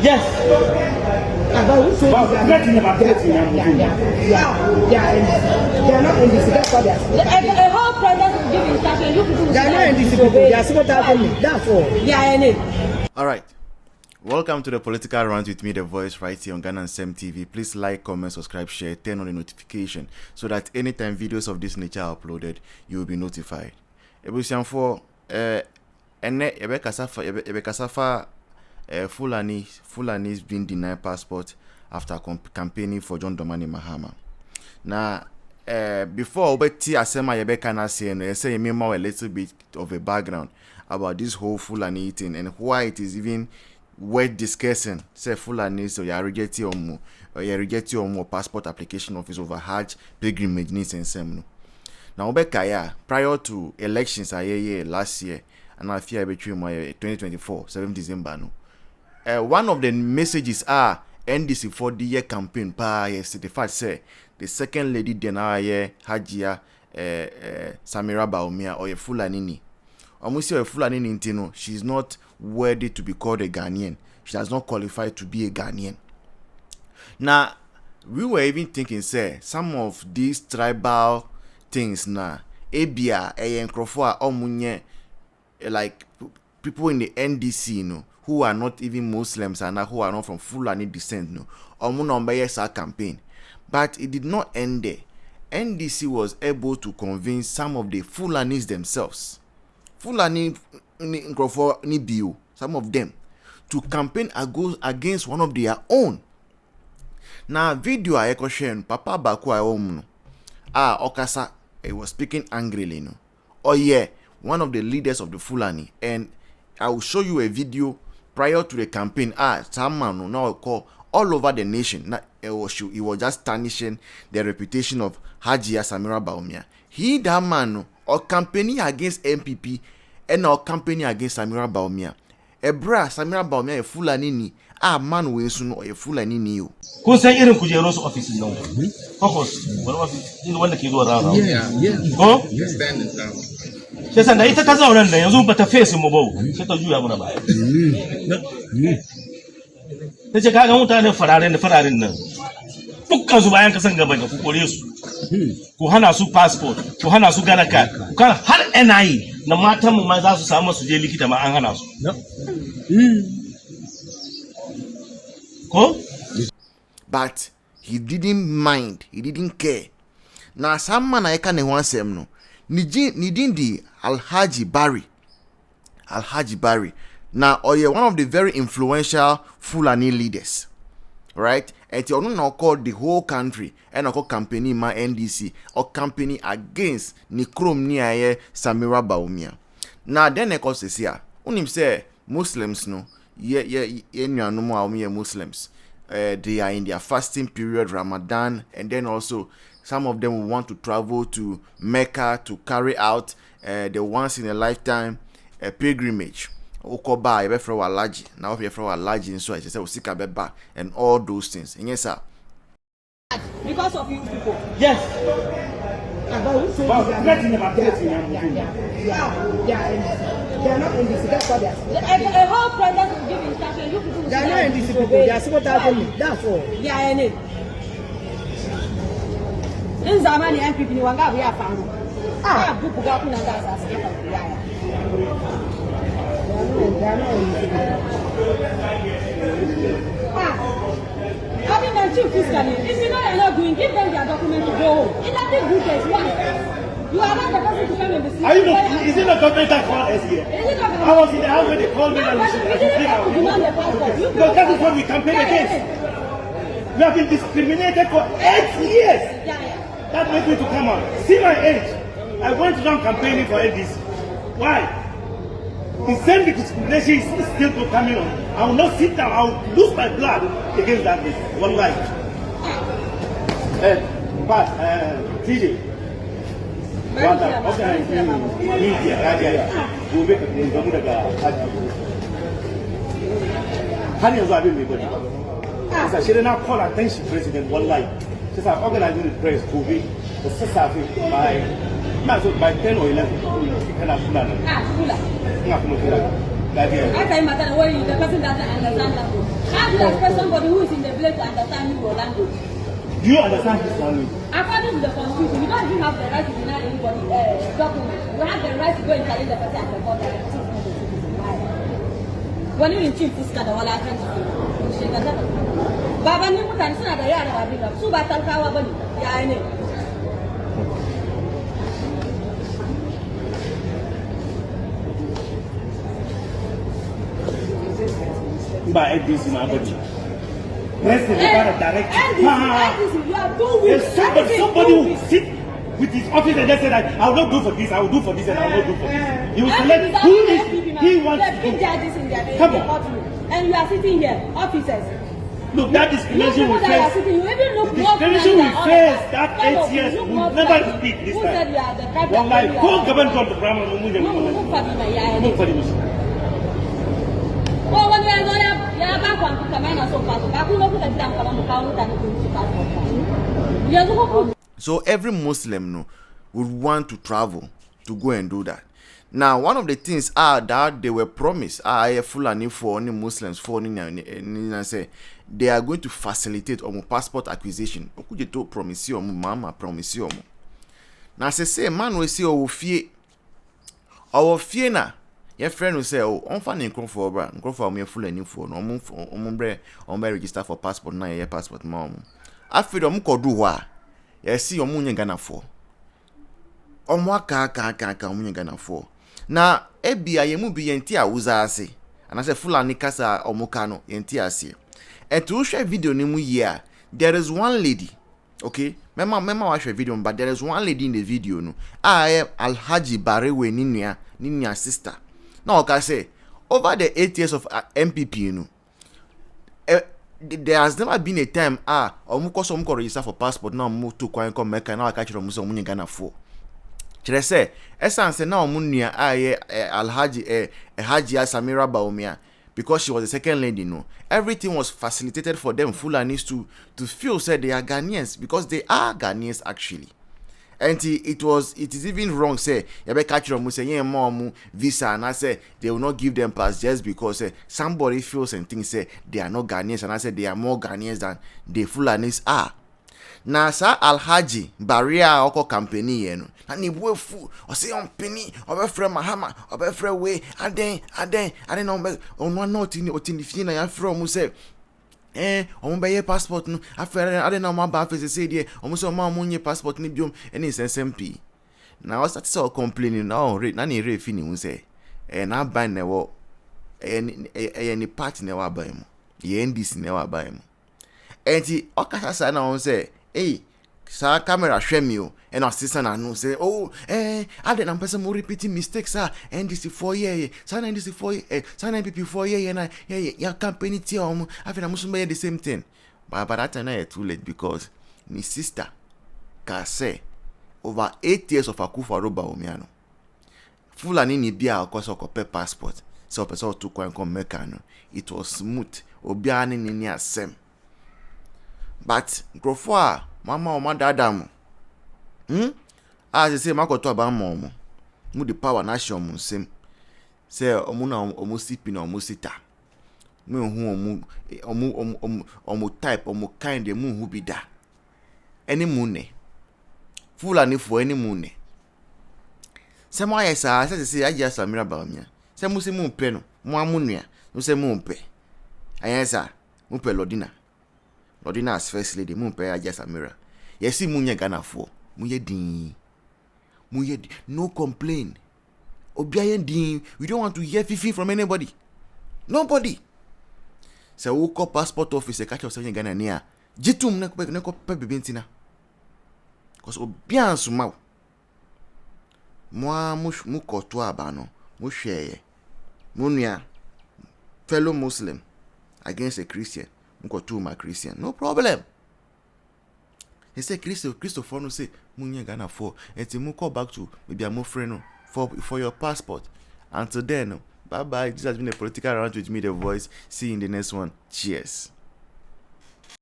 Yes. They are not in this. That's what they are. The whole president will give instruction. You people they are not in this. They are sabotaging me. That's all. Yeah, in it. All right. Welcome to the Political Rant with me, the voice, right here on Ghanaians TV. Please like, comment, subscribe, share, turn on the notification so that anytime videos of this nature are uploaded, you will be notified. For Fulani's been denied passport after campaigning for John Dramani Mahama. Now, before Obeti Asema Yebeka say, no, say me more a little bit of a background about this whole Fulani thing and why it is even worth discussing. Say Fulani, so you reject your passport application office over Hajj pilgrimage needs and some. Now, Obeka, prior to elections last year, and I fear between 2024, 7 December. No. One of the messages are NDC for the year campaign the fact say the second lady then Hajia Samira Baumia or a Fulani. Almost a Fulani Nintino, she's not worthy to be called a Ghanaian. She does not qualify to be a Ghanaian. Now, we were even thinking, say, some of these tribal things now, Abia, Nkrofo, Omunye, like people in the NDC, you know, who are not even Muslims and who are not from Fulani descent, no, Omunombayesa campaign. But it did not end there. NDC was able to convince some of the Fulanis themselves, Fulani Nkrofo Nibiu, some of them, to campaign against one of their own. Now, video I echo sharing, Papa Bakwa Omuno, Okasa, he was speaking angrily, no. Oh yeah, one of the leaders of the Fulani, and I will show you a video prior to the campaign. Some man now call all over the nation. Now, he was just tarnishing the reputation of Hajia Samira Baumia. He that man or campaigning against MPP and or campaigning against Samira Baumia. Ebra Samira Baumia a Fulani ni man we soon or a Fulani ni you. Who say irin kujeros offices now? Focus. One office in one that you go around. Yeah. Go? Stand in town. Sasa na ita kaza wannan yanzu bata face mu bawo sai ta juya mana baya. Tace kaga mutane fararen nan. Dukkan su bayan kasan gaban da ku kore su. Ku hana su passport, ku hana su Ghana card. Kan har NI na matan mu ma za su samu su je likita ma an hana su. Ko? But he didn't mind, he didn't care. Now some man I can want sem no. Nidindi Alhaji Barry. Now, one of the very influential Fulani leaders, right? And you know called the whole country and called campaigning my NDC or campaigning against Nikrom Niaye Samira Baumia. Now, then of course is here. Unim say Muslims no, Muslims. They are in their fasting period, Ramadan, and then also some of them will want to travel to Mecca to carry out the once in a lifetime pilgrimage. Okoba, ebe from Alaji, now we from Alaji, so I say Osika Beba, and all those things. And yes, sir. Because of you people. Yes. They are not in this. That's what they are. The whole president will give instruction. You people. They are not in this. They are sabotaging me. That's all. Yeah, in it. In Zamani MPP ni wanga we are found. Buku ga kuna da sa ya. Having them chief fiscally. If you know you're not doing, give them their document to go home. It's nothing good as one. You are not the person to come in the city. Are you not? Is it not government that called us here? I was in the house when they called me and we should take our home. No, that is what we campaign against. We have been discriminated for 8 years. That made me to come out. See my age. I went around campaigning for NDC. Why? The same discrimination is still coming on. I will not sit down. I will lose my blood against that. One life. But TJ. What can I do? Media. We'll make a I should not call attention, President, one life. Since I'm organizing the press, COVID, the society by 10 or 11, you cannot plan. I can't matter where you the person doesn't understand that. can't you expect somebody who is in the village to understand your language? Do you understand this language? According to the constitution, you don't even have the right to deny anybody document. You have the right to go and challenge the person at the court. When you in chief, this kind of all I can Baba ni mutan suna da yara ba biyu su ba talkawa bane ya ne. By ADC, my body. Listen, you got a direct. You are too weak. Somebody will sit with his office and just say that I will not do for this, I will do for this, and I will not do for this. He will select who he wants to do. Come on. And you are sitting here, officers. Look, that discrimination will face. Discrimination will face that 8 years. We will never speak this time. One life. Go government on the ground. So every Muslim no would want to travel to go and do that. Now, one of the things that they were promised, Fulani for any Muslims for say they are going to facilitate passport acquisition. Okuje to promise you, mama promise you. Now say man we see our fear na. Your friend will say, "Oh, I'm finding for bra. For me Fulani for no on register for passport na your passport mom. After them ko do wa. You see omunye Ghana for. Omwaka ka omunye Ghana for. Na ebia yemu bi yenti awuza ase. And say Fulani kasa omuka no yenti ase. And to share video ni mu here, there is one lady, okay? Mema watch a video, but there is one lady in the video no. Alhaji Barewe ninia sister. Now I can say over the 8 years of MPP, you know, there has never been a time omuko register for passport now move to Kwan come Mecca now I catch them so munye Ghana for. Chere say essence now munua Alhaji Haji Samira Baumia because she was the second lady, no. Everything was facilitated for them Fulanis to feel said they are Ghanaians because they are Ghanaians actually. And it is even wrong say you be catch them say mom visa and I say they will not give them pass just because somebody feels and thinks say they are not Ghanaians and I say they are more Ghanaians than the Fulanis are. Na sa Alhaji Barrier oko company yenu na ni buefu o say on penny obefre mahama obefre we aden no on not in otinifie na ya from say on be passport no afere aden na ma ba face say die o so ma munye passport ni biom eni SSMP na o start so complaining na na ni re fini hu say na ban na wo ni party na wa ban mu ye ndis na wa ban mu enti o kasa sa na on say sa camera share me and assistant and say I didn't person more repeating mistakes and this 4 year sign this 4 year sign MPP 4 year and your company team I feel I must be the same thing but that time it's too late because my sister can say over 8 years of Akufa Roba Omiano Fulani ni bia cause of passport so person to come Mecca no it was smooth obiani ni asem. But grofo mama o ma dadam as say makoto aba mom mu the power na show mu nsem say omu na omu sipi na omu sita mu hu omu type omu kind mu hu bida any mune Fulani for any mune say mo ayesa say aja Samira Baumia say mu se mu pe no mo amunua mu se mu pe ayesa mu pe Lodina as first lady, mu pe aja Samira. Yesi munye Ghana for. Muye din. No complain. Obiayen din. We don't want to hear fifi from anybody. Nobody. So we call passport office catch us in Ghana near. Jitum neko pe bibintina. Cause obian suma. Moi mu kotoa abano. Mu share. Munya fellow Muslim against a Christian. To my Christian, no problem. He said, Christopher no say, Munya Ghana for, and to call back to maybe a more friend for your passport. Until then, bye bye. This has been a political round with me, the voice. See you in the next one. Cheers.